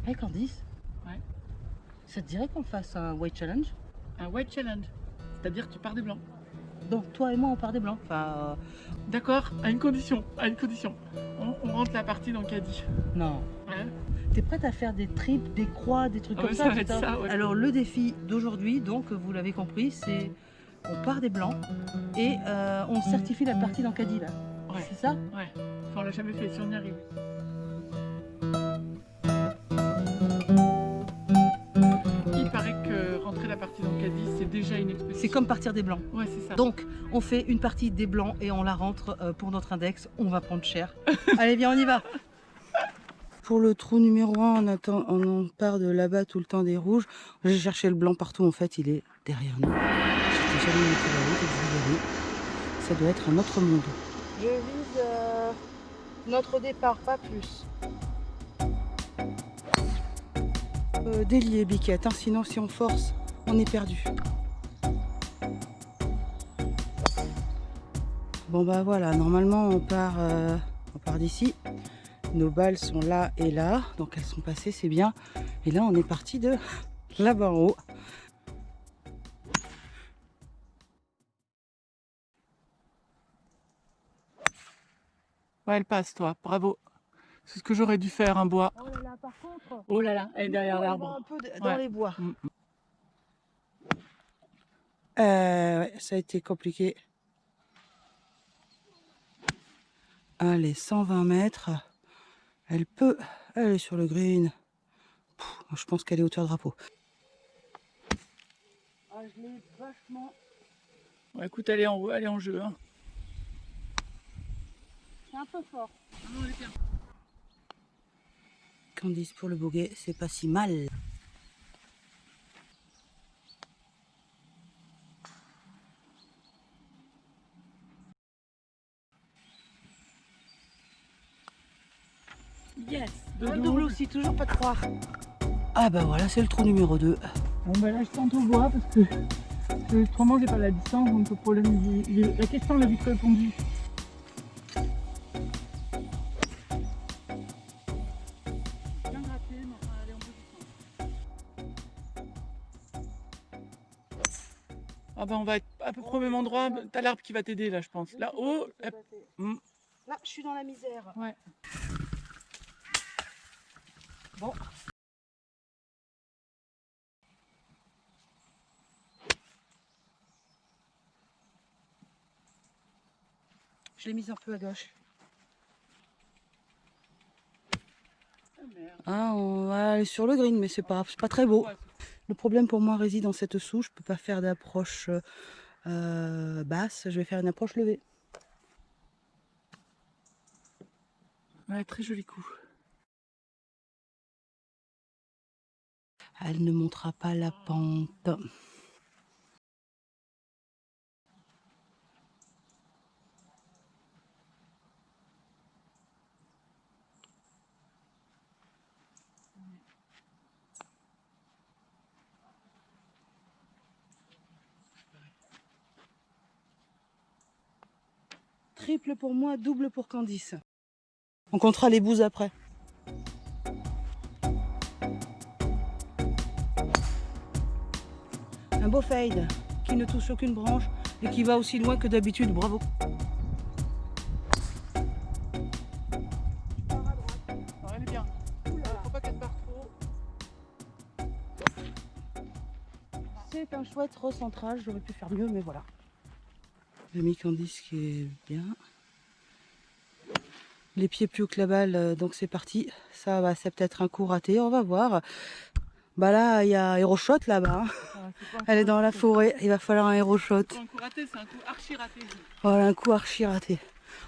Hey Candice, Ouais. ça te dirait qu'on fasse un white challenge? Un white challenge, c'est-à-dire que tu pars des blancs. Donc toi et moi on part des blancs. Enfin, D'accord, à une condition, à une condition. On rentre la partie dans le caddie. non. Ouais. T'es prête à faire des tripes, des croix, des trucs Ah comme ouais, ça ça va tout être à l'heure? ça, ouais. Alors le défi d'aujourd'hui, donc vous l'avez compris, c'est on part des blancs et on certifie la partie dans caddie là. Ouais. C'est ça? Ouais. Enfin, on l'a jamais fait, si on y arrive. Il paraît que rentrer la partie dans le caddie, c'est déjà une expédition. C'est comme partir des blancs. Ouais, c'est ça. Donc on fait une partie des blancs et on la rentre pour notre index. On va prendre cher. Allez viens, on y va. Pour le trou numéro 1, on part de là-bas tout le temps des rouges. J'ai cherché le blanc partout, en fait, il est derrière nous. J'étais jamais monté là-haut, donc je vais y aller. Ça doit être un autre monde. Je vise notre départ, pas plus. Délier, biquette, hein, sinon si on force, on est perdu. Bon bah voilà, normalement on part d'ici. Nos balles sont là et là, donc elles sont passées, c'est bien. Et là on est parti de là-bas en haut. Ouais, elle passe, toi. Bravo. C'est ce que j'aurais dû faire, un bois. Oh là là, par contre, Oh là là, elle est derrière l'arbre. un peu dans Ouais. les bois. Mm. Ouais, ça a été compliqué. Allez, 120 mètres. Elle peut aller sur le green. Je pense qu'elle est hauteur drapeau. Ah, je l'ai vachement. Ouais, écoute, elle est en jeu. Hein. C'est un peu fort. Ah non, elle est bien. Candice pour le bogey, c'est pas si mal. Yes. Un double aussi, toujours pas de croire. Ah bah voilà, c'est le trou numéro 2. Bon bah là je tente au bois parce que autrement j'ai pas la distance, donc le problème, la question l'a vite répondu. Bien gratté, mais enfin aller en position. Ah bah on va être à peu près au même endroit, t'as l'arbre qui va t'aider là je pense. Là-haut, là je suis dans la misère. Ouais. Bon. Je l'ai mise un peu à gauche. Ah, on va aller sur le green, mais c'est pas très beau. Le problème pour moi réside dans cette souche. Je peux pas faire d'approche basse. Je vais faire une approche levée. Ouais, très joli coup. Elle ne montera pas la pente. Triple pour moi, double pour Candice. On comptera les bouses après. Un beau fade qui ne touche aucune branche et qui va aussi loin que d'habitude. Bravo. Alors, elle est bien. Faut pas qu'elle parte trop. C'est un chouette recentrage. J'aurais pu faire mieux, mais voilà. J'ai mis Candice qui est bien. Les pieds plus haut que la balle, donc c'est parti. Ça va, c'est peut-être un coup raté, on va voir. Bah là, il y a Aéroshot là-bas. Hein. Elle est dans la forêt, il va falloir un Aéroshot. C'est pas un coup raté, c'est un coup archi raté. Voilà, un coup archi raté.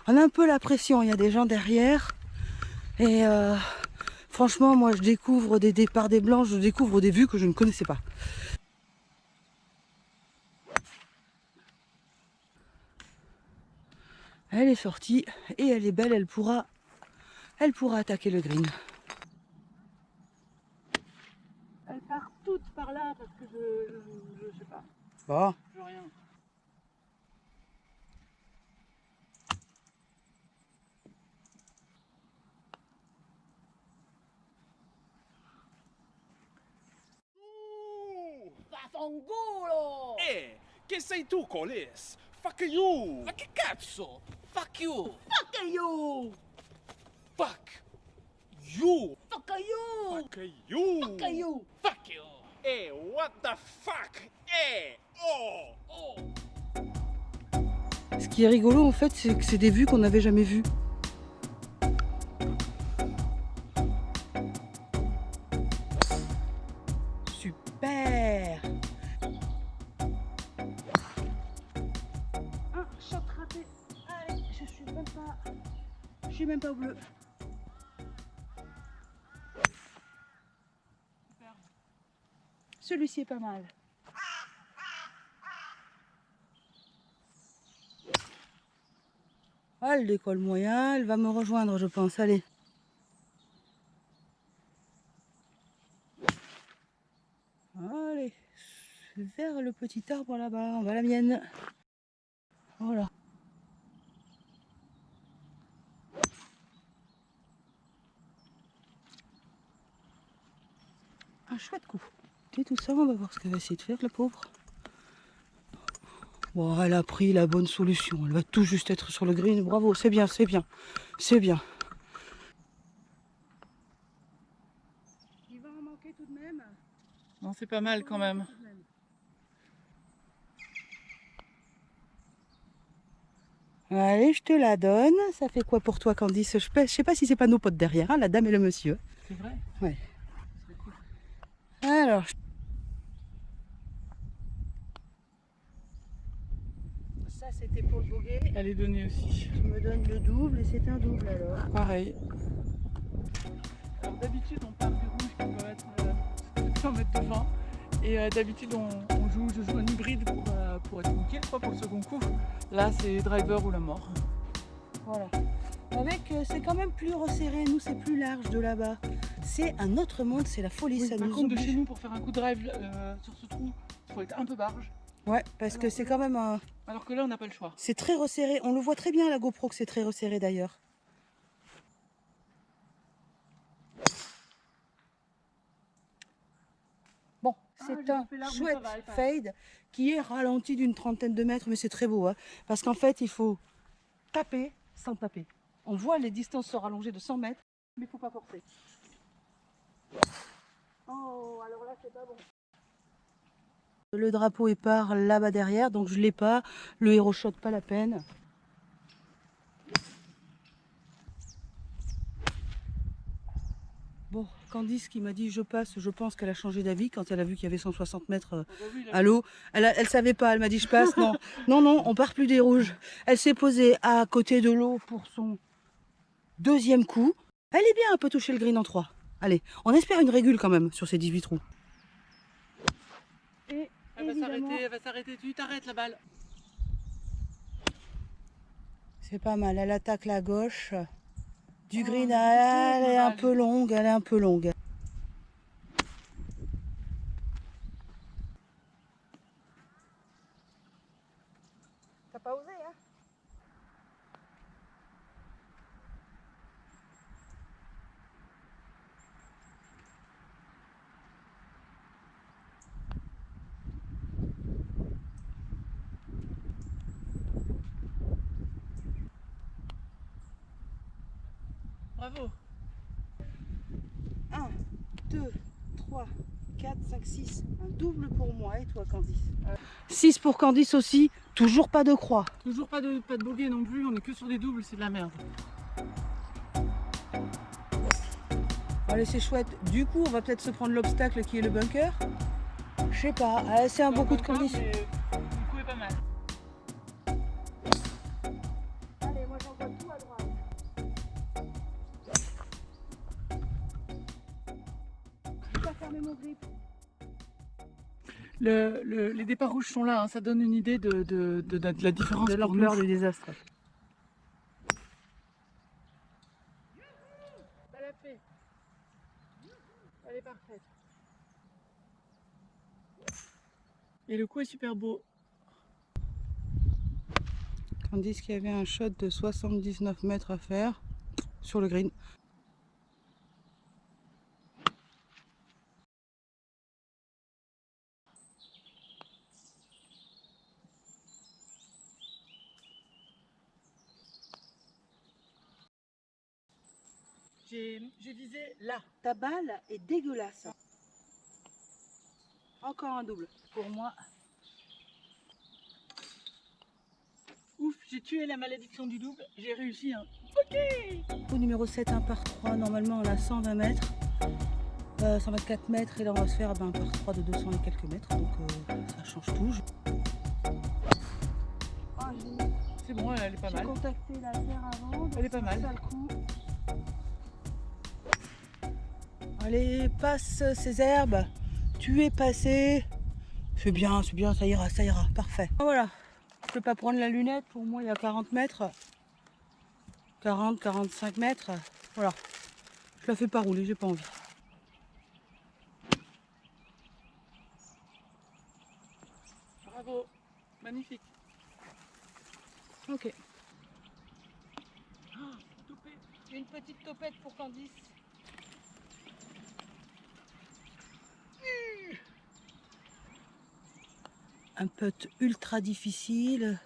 On a un peu la pression, il y a des gens derrière. Et franchement, moi je découvre des départs des blancs, je découvre des vues que je ne connaissais pas. Elle est sortie et elle est belle, elle pourra attaquer le green. Elle part toute par là parce que je sais pas. Bon. Je veux rien. Fanculo! Che sei tu, Colis? Fuck you! Ma che cazzo? Fuck you! Fuck you! Fuck you! Fuck you! Fuck you! Fuck you! Fuck you! What the fuck? Oh! Oh! Ce qui est rigolo en fait, c'est que c'est des vues qu'on n'avait jamais vues. Super! Un shot raté. Allez, je suis même pas au bleu. Celui-ci est pas mal. Ah, elle décolle moyen, elle va me rejoindre, je pense. Allez. Allez, vers le petit arbre là-bas, on va à la mienne. Voilà. Un chouette coup. Et tout ça, on va voir ce qu'elle va essayer de faire, la pauvre. Bon, elle a pris la bonne solution. Elle va tout juste être sur le green. Bravo, c'est bien, c'est bien. C'est bien. Il va en manquer tout de même. Non, c'est pas mal quand même. Allez, je te la donne. Ça fait quoi pour toi, Candice? Je sais pas si c'est pas nos potes derrière, hein, la dame et le monsieur. C'est vrai? Ouais. C'est cool. Alors, ça c'était pour le bogey. Elle est donnée aussi. Tu me donnes le double et c'est un double alors. Pareil. Alors d'habitude on part du rouge qui peut être 100 mètres de vent. Et d'habitude je joue un hybride pour être tranquille, quoi, pour le second coup. Là c'est driver ou la mort. Voilà. Avec, c'est quand même plus resserré, nous c'est plus large de là-bas. C'est un autre monde, c'est la folie, Oui, ça par nous contre de oblige. chez nous pour faire un coup de drive sur ce trou, il faut être un peu barge. Ouais, parce que c'est quand même un... Alors que là on n'a pas le choix. C'est très resserré, on le voit très bien à la GoPro que c'est très resserré d'ailleurs. Bon, c'est j'ai un fait l'arbre, chouette ça va, elle passe. fade qui est ralenti d'une trentaine de mètres, mais c'est très beau, hein, parce qu'en fait il faut taper sans taper. On voit les distances se rallonger de 100 mètres, mais il ne faut pas forcer. Oh, alors là c'est pas bon. Le drapeau est par là-bas derrière, donc je ne l'ai pas. Le hero shot, pas la peine. Bon, Candice qui m'a dit je passe, je pense qu'elle a changé d'avis quand elle a vu qu'il y avait 160 mètres à l'eau. Elle savait pas, elle m'a dit je passe. Non, non, non, on part plus des rouges. Elle s'est posée à côté de l'eau pour son deuxième coup. Elle est bien, elle peut toucher le green en 3. Allez, on espère une régule quand même sur ces 18 trous. Et Elle va s'arrêter, tu t'arrêtes la balle. c'est pas mal, elle attaque la gauche. Du green, mais elle est un dommage. peu longue, elle est un peu longue. T'as pas osé, hein? Bravo. 1, 2, 3, 4, 5, 6. Un double pour moi et toi, Candice. 6 pour Candice aussi. Toujours pas de croix. Toujours pas de bogey non plus, on est que sur des doubles, c'est de la merde. Allez, c'est chouette. Du coup, on va peut-être se prendre l'obstacle qui est le bunker. Je sais pas. C'est un beau coup de Candice. Le coup est pas mal. Allez, moi j'envoie tout à droite. Je vais pas fermer mon grip. Les départs rouges sont là, hein, ça donne une idée de la différence De pour l'ampleur nous. du désastre. Elle a fait. Elle est parfaite. Et le coup est super beau. Candice qu'il y avait un shot de 79 mètres à faire sur le green. J'ai visé là. Ta balle est dégueulasse. Encore un double pour moi. Ouf, j'ai tué la malédiction du double. J'ai réussi. Hein. Au numéro 7, 1 par 3. Normalement, on a 120 mètres. 124 mètres. Et là, on va se faire un par 3 de 200 et quelques mètres. Donc, ça change tout. C'est bon, elle est pas mal. J'ai contacté la terre avant. Elle est pas mal. Ça le coup. Allez, passe ces herbes. Tu es passé. C'est bien, ça ira, parfait. Voilà, je peux pas prendre la lunette, pour moi il y a 40 mètres. 40, 45 mètres. Voilà, je la fais pas rouler, j'ai pas envie. Bravo, magnifique. Ok. Oh, topé. Une petite topette pour Candice. Un putt ultra difficile.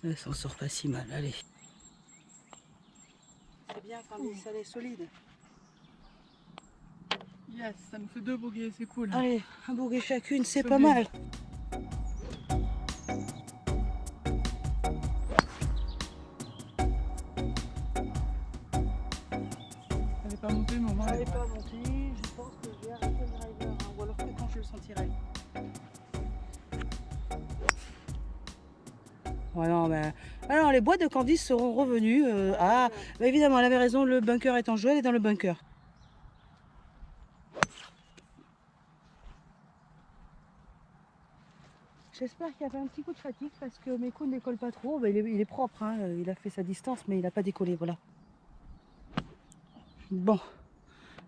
Elle s'en sort pas si mal, allez. C'est bien Candice, elle est solide. Yes, ça me fait 2 bogeys, c'est cool. Allez, un bogey chacune, c'est pas Solide. mal. Elle n'est pas montée, mais au moins Elle n'est pas montée, je pense que je vais arrêter le driver, hein, ou alors que quand je le sentirai. Ouais, non, mais... Alors, les boîtes de Candice seront revenues. Bah, évidemment, elle avait raison, le bunker est en jeu, elle est dans le bunker. J'espère qu'il y a fait un petit coup de fatigue parce que mes coups ne décollent pas trop. Bah, il est propre, hein, il a fait sa distance, mais il n'a pas décollé, voilà. Bon,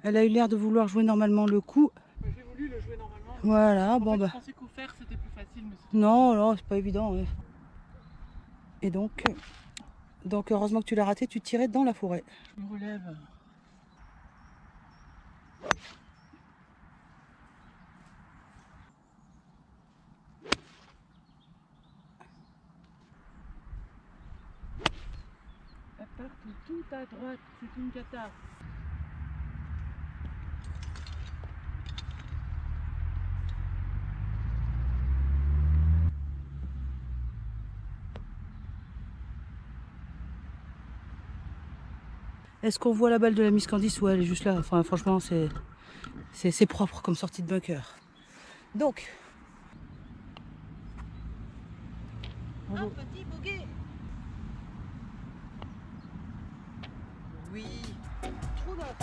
elle a eu l'air de vouloir jouer normalement le coup. J'ai voulu le jouer normalement. Voilà, En bon fait, bah. je pensais qu'au fer c'était plus facile, mais c'est Non, c'est pas évident. Ouais. Et donc heureusement que tu l'as raté, tu tirais dans la forêt. je me relève. Elle part tout à droite, c'est une cata. Est-ce qu'on voit la balle de la Miss Candice? Ouais, elle est juste là. Enfin, franchement, c'est propre comme sortie de bunker. Donc, un petit bogey. Oui. Trou neuf.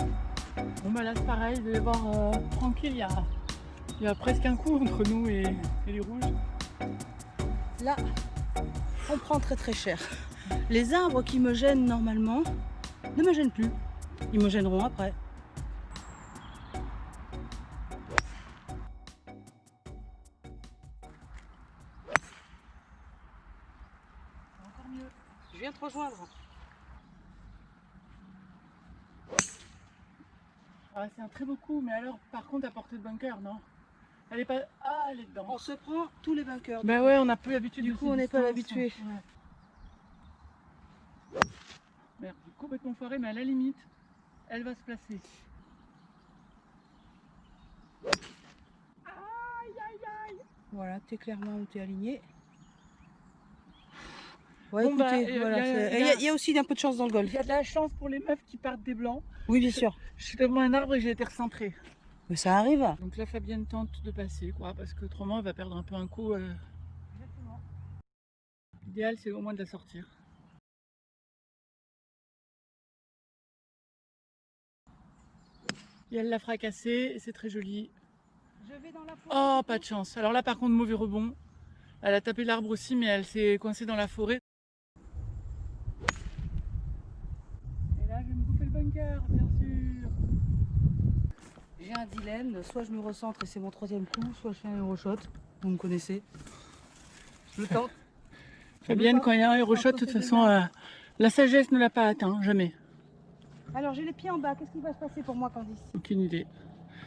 Bon bah là c'est pareil, je vais voir tranquille, il y a presque un coup entre nous et les rouges. Là, on prend très très cher. Les arbres qui me gênent normalement ne me gênent plus. Ils me gêneront après. Encore mieux. Je viens te rejoindre. Ah, c'est un très beau coup, mais alors par contre à portée de bunker, non? Elle est pas. Ah, elle est dedans. On se prend tous les bunkers. Bah ouais, on n'a plus l'habitude. Du de coup, ces on n'est pas distances. habitué. Ouais. Merde, j'ai complètement foiré, mais à la limite, elle va se placer. Aïe, aïe, aïe. Voilà, t'es clairement où t'es aligné. Ouais, Bon, bah, écoutez, voilà, il y a aussi un peu de chance dans le golf. Il y a de la chance pour les meufs qui partent des blancs. Oui, bien sûr. Je suis devant un arbre et j'ai été recentrée. Mais ça arrive. Donc là, Fabienne tente de passer, quoi, parce que autrement, elle va perdre un peu un coup. Exactement. L'idéal, c'est au moins de la sortir. Et elle l'a fracassée, et c'est très joli. Je vais dans la forêt. Oh, pas de chance. Alors là, par contre, mauvais rebond. Elle a tapé l'arbre aussi, mais elle s'est coincée dans la forêt. Et là, je vais me bouffer le bunker, bien sûr. J'ai un dilemme, soit je me recentre et c'est mon troisième coup, soit je fais un Euroshot. Vous me connaissez. Je le tente. Fabienne, quand il y a un Euroshot, de toute façon, la sagesse ne l'a pas atteint, jamais. Alors j'ai les pieds en bas, qu'est-ce qui va se passer pour moi, Candice? Aucune idée.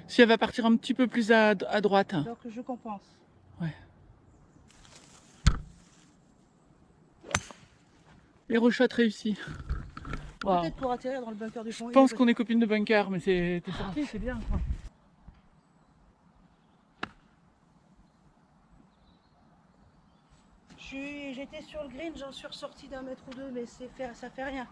Si elle va partir un petit peu plus à droite. Donc je compense. Ouais. Les Euroshot réussis. Wow. Peut-être pour atterrir dans le bunker du fond. Je pense qu'on est copines de bunker, mais t'es sorti, c'est bien. Quoi. J'étais sur le green, j'en suis ressorti d'un mètre ou deux, mais ça fait rien.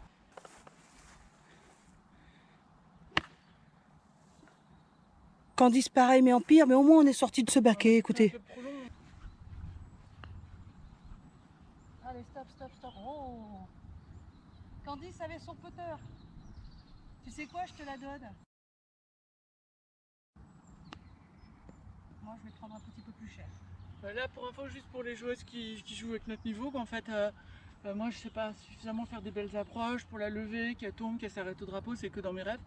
Candice pareil, mais en pire, mais au moins on est sorti de ce baquet, écoutez. Allez, stop. Oh. Candice avait son putter. Tu sais quoi, je te la donne. Moi, je vais prendre un petit peu plus cher. Là, pour info, juste pour les joueuses qui jouent avec notre niveau, qu'en fait, moi, je sais pas suffisamment faire des belles approches pour la lever, qu'elle tombe, qu'elle s'arrête au drapeau, c'est que dans mes rêves.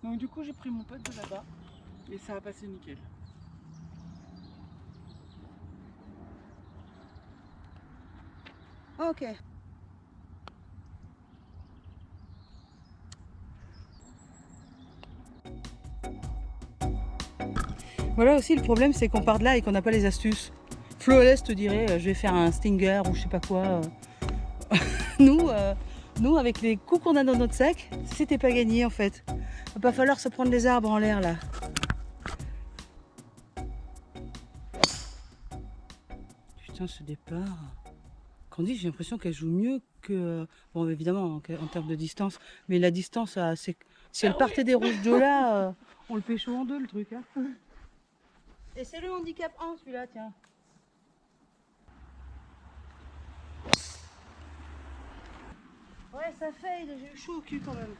Donc du coup, j'ai pris mon pote de là-bas et ça a passé nickel. Ok. Voilà aussi le problème, c'est qu'on part de là et qu'on n'a pas les astuces. Flawless te dirait, je vais faire un stinger ou je sais pas quoi. Nous, avec les coups qu'on a dans notre sac, c'était pas gagné en fait. Va pas falloir se prendre les arbres en l'air là. Putain, ce départ. Candice, j'ai l'impression qu'elle joue mieux que. Bon, évidemment, en termes de distance, mais la distance, si elle partait des rouges de là, on le pécho en deux le truc. Hein. Et c'est le handicap 1 celui-là, tiens. Ouais, ça fade, j'ai eu chaud au cul quand même.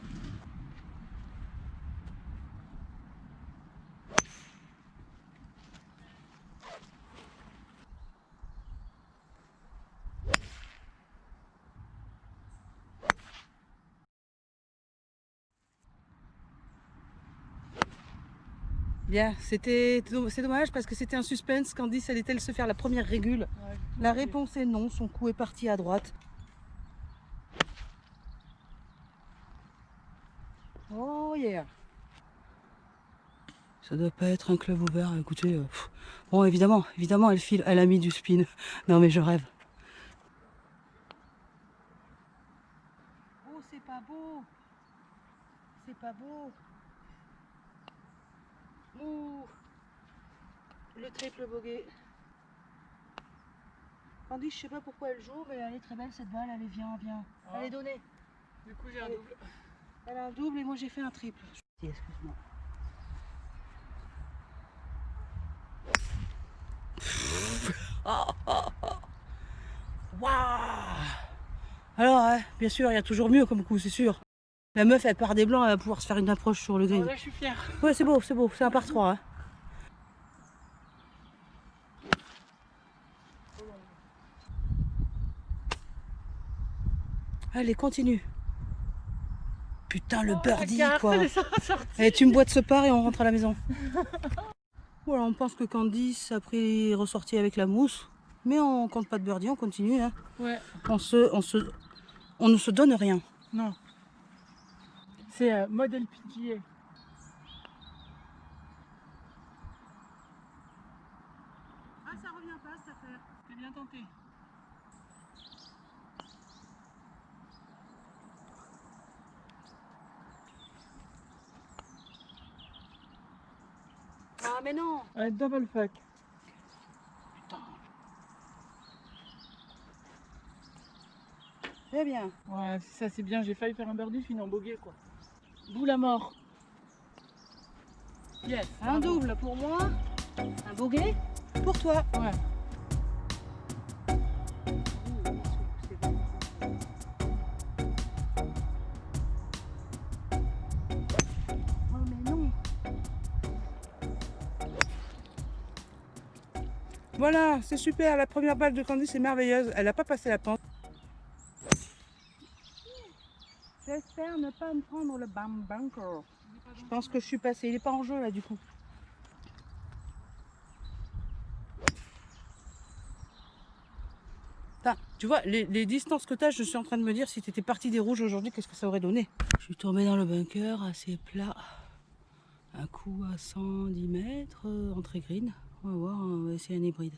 Bien, c'est dommage parce que c'était un suspense. Candice allait-elle se faire la première régule? Ouais, La réponse est non, son coup est parti à droite. Oh yeah. Ça doit pas être un club ouvert, écoutez. Bon, évidemment, elle a mis du spin. Non mais je rêve. Oh, c'est pas beau. C'est pas beau. Ouh. Le triple bogey. Candice, je sais pas pourquoi elle joue, mais elle est très belle cette balle. Allez, viens. Ah. Allez, donnez. Du coup, j'ai un double. Elle a un double et moi j'ai fait un triple. Excuse-moi. Waouh. Alors, bien sûr, il y a toujours mieux comme coup, c'est sûr. La meuf, elle part des blancs, elle va pouvoir se faire une approche sur le Oh, green. là, je suis fière. Ouais, c'est beau, c'est un par 3. Hein. Allez, continue. Putain, le birdie, quoi. Et tu me bois de ce part et on rentre à la maison. Voilà, on pense que Candice a pris ressorti avec la mousse. Mais on compte pas de birdie, on continue. Hein. Ouais. On ne se donne rien. Non. C'est modèle PGA. Ah, ça revient pas cette affaire. C'est bien tenté. Ah, mais non. Ouais, double fuck. Putain. Très bien. Ouais, ça c'est bien. J'ai failli faire un birdie, je finis en bogey quoi. D'où la mort. Yes. Un bravo. double pour moi. Un bogey pour toi. Ouais. Oh, mais non. Voilà, c'est super. La première balle de Candice est merveilleuse. Elle n'a pas passé la pente. J'espère ne pas me prendre le bunker. Je pense que je suis passé. Il n'est pas en jeu là du coup. Enfin, tu vois, les distances que tu as, je suis en train de me dire si tu étais parti des rouges aujourd'hui, qu'est-ce que ça aurait donné? Je suis tombée dans le bunker assez plat. Un coup à 110 mètres, entrée green. On va voir, on va essayer un hybride.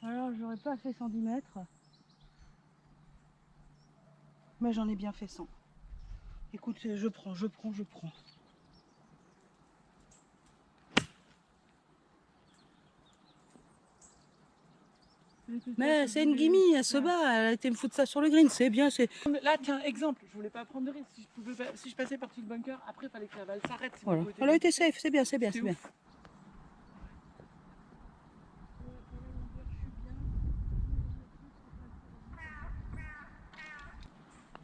Alors j'aurais pas fait 110 mètres. Mais j'en ai bien fait 100. Écoute, je prends. Mais c'est une gimme, elle se bat, elle a été me foutre ça sur le green, c'est bien, c'est... Là, tiens, exemple, je voulais pas prendre de risque. Si je passais par-dessus le bunker, après, il fallait que la balle s'arrête. Si Voilà. mon côté Elle a été bunker, safe, c'est bien, c'est bien, c'est c'est bien. ouf.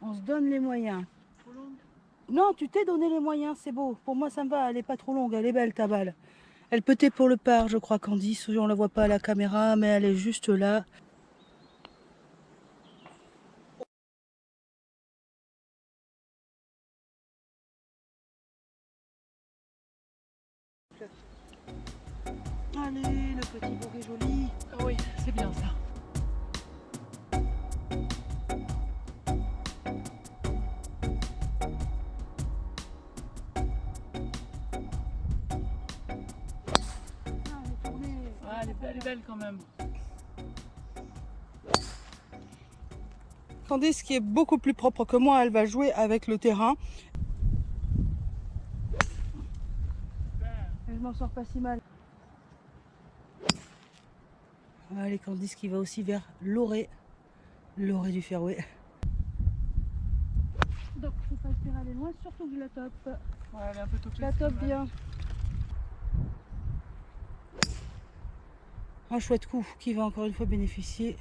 On se donne les moyens. Trop longue. Non, tu t'es donné les moyens, c'est beau. Pour moi, ça me va, elle est pas trop longue, elle est belle ta balle. Elle peut-être pour le par, je crois, Candice, on la voit pas à la caméra, mais elle est juste là. Allez, le petit bourg est joli. Ah oui, c'est bien ça. Ah, elle est belle quand même. Candice, qui est beaucoup plus propre que moi, elle va jouer avec le terrain. Et je m'en sors pas si mal. Allez, Candice qui va aussi vers l'orée du fairway. Donc, faut pas espérer aller loin, surtout que je la top. Ouais, elle est un peu topée. Je la top bien. Un chouette coup qui va encore une fois bénéficier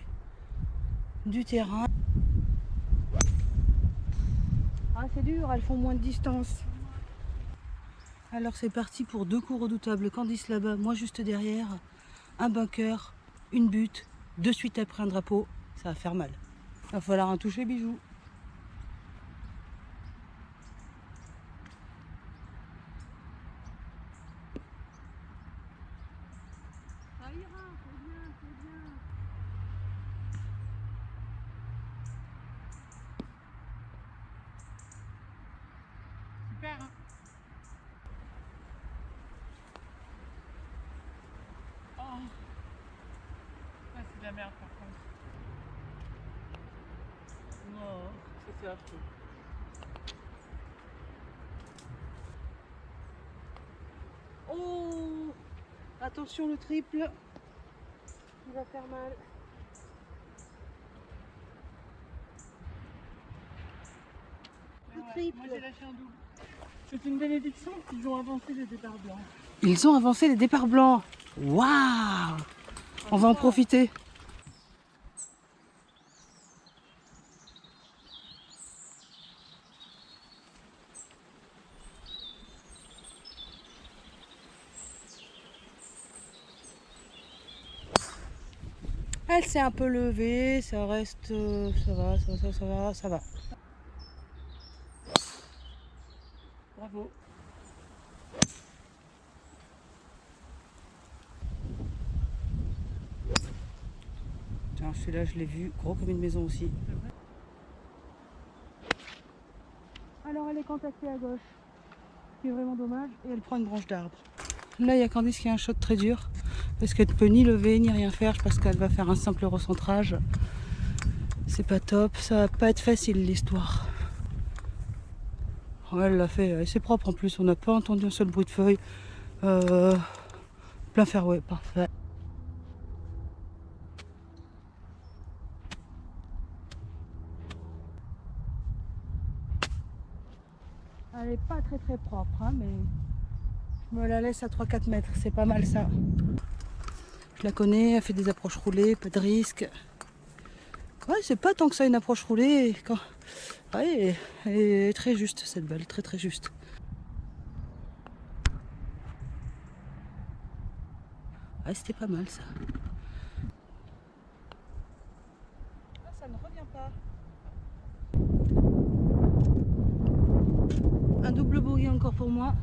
du terrain. Ah, c'est dur, elles font moins de distance. Alors c'est parti pour 2 coups redoutables. Candice là-bas, moi juste derrière. Un bunker, une butte, de suite après un drapeau. Ça va faire mal. Il va falloir un toucher bijou. Ça ira, c'est bien, c'est bien. Super, hein. Oh. Ah, c'est de la merde par contre. Non, ça c'est affreux. Oh, attention le triple. Il va faire mal. Le triple. Moi j'ai lâché un double. C'est une bénédiction qu'ils ont avancé les départs blancs. Ils ont avancé les départs blancs. Waouh! On va en profiter. Elle s'est un peu levée, ça reste, ça va. Bravo. Tiens, celui-là, je l'ai vu, gros comme une maison aussi. Alors, elle est contactée à gauche, ce qui est vraiment dommage, et elle prend une branche d'arbre. Là, il y a Candice qui a un shot très dur, parce qu'elle ne peut ni lever, ni rien faire, parce qu'elle va faire un simple recentrage. C'est pas top, ça va pas être facile l'histoire. Ouais, elle l'a fait, c'est propre en plus, on n'a pas entendu un seul bruit de feuille. Plein fairway, parfait. Elle est pas très propre, hein, mais je me la laisse à 3-4 mètres, c'est pas mal ça. Je la connais, elle fait des approches roulées, pas de risque. Ouais, c'est pas tant que ça une approche roulée. Quand... Ouais, elle est très juste cette balle, très juste. Ouais, c'était pas mal ça. Ah, ça ne revient pas. Un double bogey encore pour moi.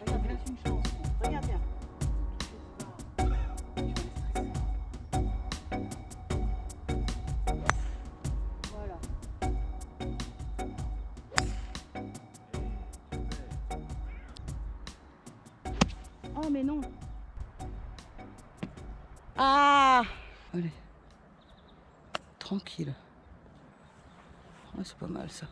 Regarde bien, c'est une chance. Regarde bien. Voilà. Oh mais non, Ah! Allez. Tranquille. Ouais, c'est pas mal ça.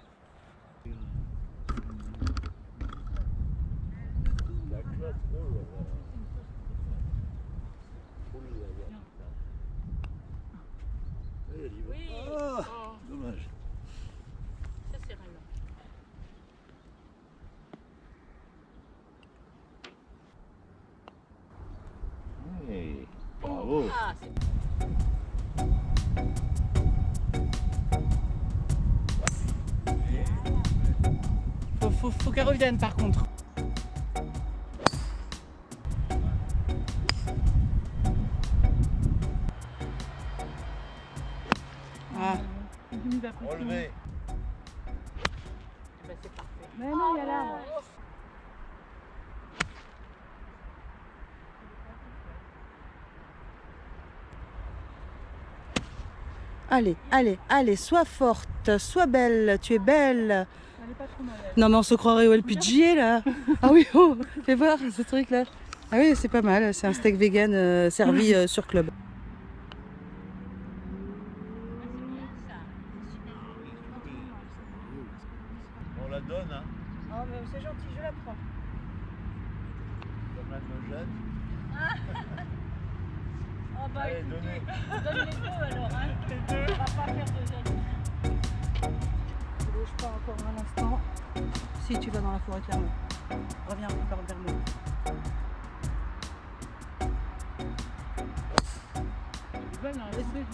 Ah, dommage. Ça c'est rien. Hey, bravo. Ah, c'est Faut qu'elle revienne par contre. Ah. J'ai mis la pression. Relevé. bah, c'est parfait. Mais non, il y a là. Allez, allez, allez, sois forte, sois belle, tu es belle. Elle est pas trop mal. Non mais on se croirait au LPGA là. Ah oui, oh, fais voir ce truc là. Ah oui, c'est pas mal, c'est un steak vegan servi sur club. On la donne, hein. Oh mais c'est gentil, je la prends. Comme elle me jette. Oh bah Allez, écoutez, donnez. donne les deux alors, hein. On va pas faire deux autres. Ne bouge pas encore un instant. Si tu vas dans la forêt clairement. Reviens encore vers moi.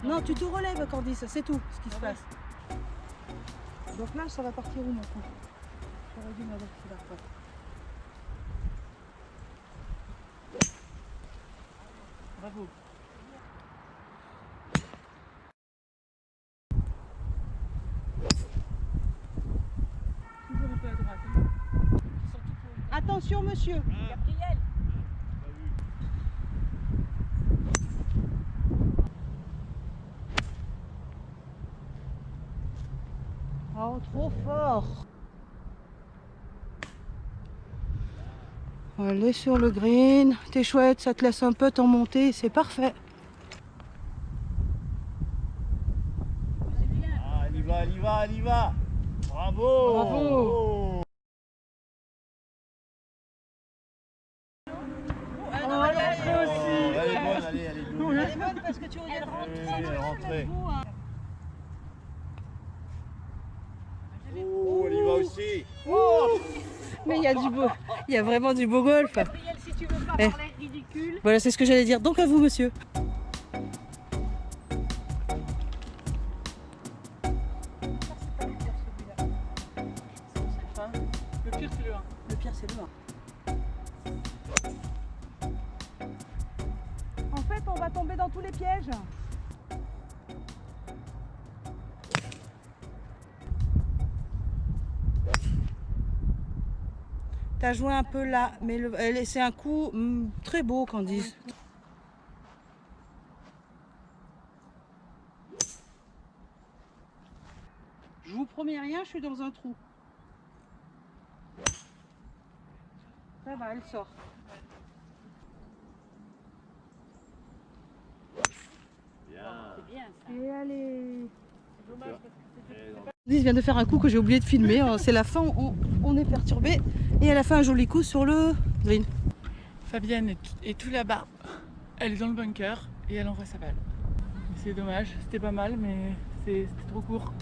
Non, tu te relèves Candice, c'est tout ce qui se passe. Donc là, ça va partir où mon coup? J'aurais dû m'avertir après. Bravo. Toujours un peu à droite. Hein. Attention monsieur. Gabriel, Oh, trop fort. Allez sur le green. T'es chouette, ça te laisse un peu t'en monter, c'est parfait. Ah, elle y va, elle y va, elle y va. Bravo. Bravo. Elle est bonne, allez, elle est douce. Elle est bonne parce que tu regardes. Elle est rentrée. Oh, elle y va aussi. Mais il y a du beau, il y a vraiment du beau golf. Gabriel, si tu veux pas Eh. parler ridicule. Voilà, c'est ce que j'allais dire. Donc à vous, monsieur. Le pire c'est le 1. Le pire, c'est le 1. En fait, on va tomber dans tous les pièges. T'as joué un peu là, mais c'est un coup très beau, Candice. Je vous promets rien, je suis dans un trou. Ça va, elle sort. Bien. C'est bien ça. Et allez. Dommage parce que c'était Candice vient de faire un coup que j'ai oublié de filmer. C'est la fin, on est perturbé. Et elle a fait un joli coup sur le green. Fabienne est tout là-bas. Elle est dans le bunker et elle envoie sa balle. C'est dommage, c'était pas mal mais c'était trop court.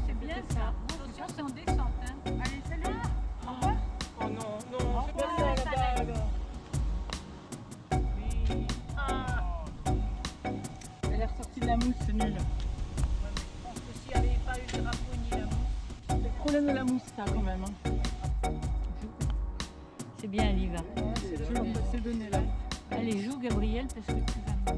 c'est bien ça. Attention, c'est en descente. Hein. Allez, salut. Au revoir. Oh non, non, c'est pas revoir, ça là-bas alors. Elle est ressortie de la mousse, c'est nul. Je pense que s'il n'y avait pas eu le drapeau ni la mousse. C'est le problème de la mousse ça quand même. Hein. C'est bien, elle y va. C'est donné là. Allez, joue Gabriel parce que tu vas.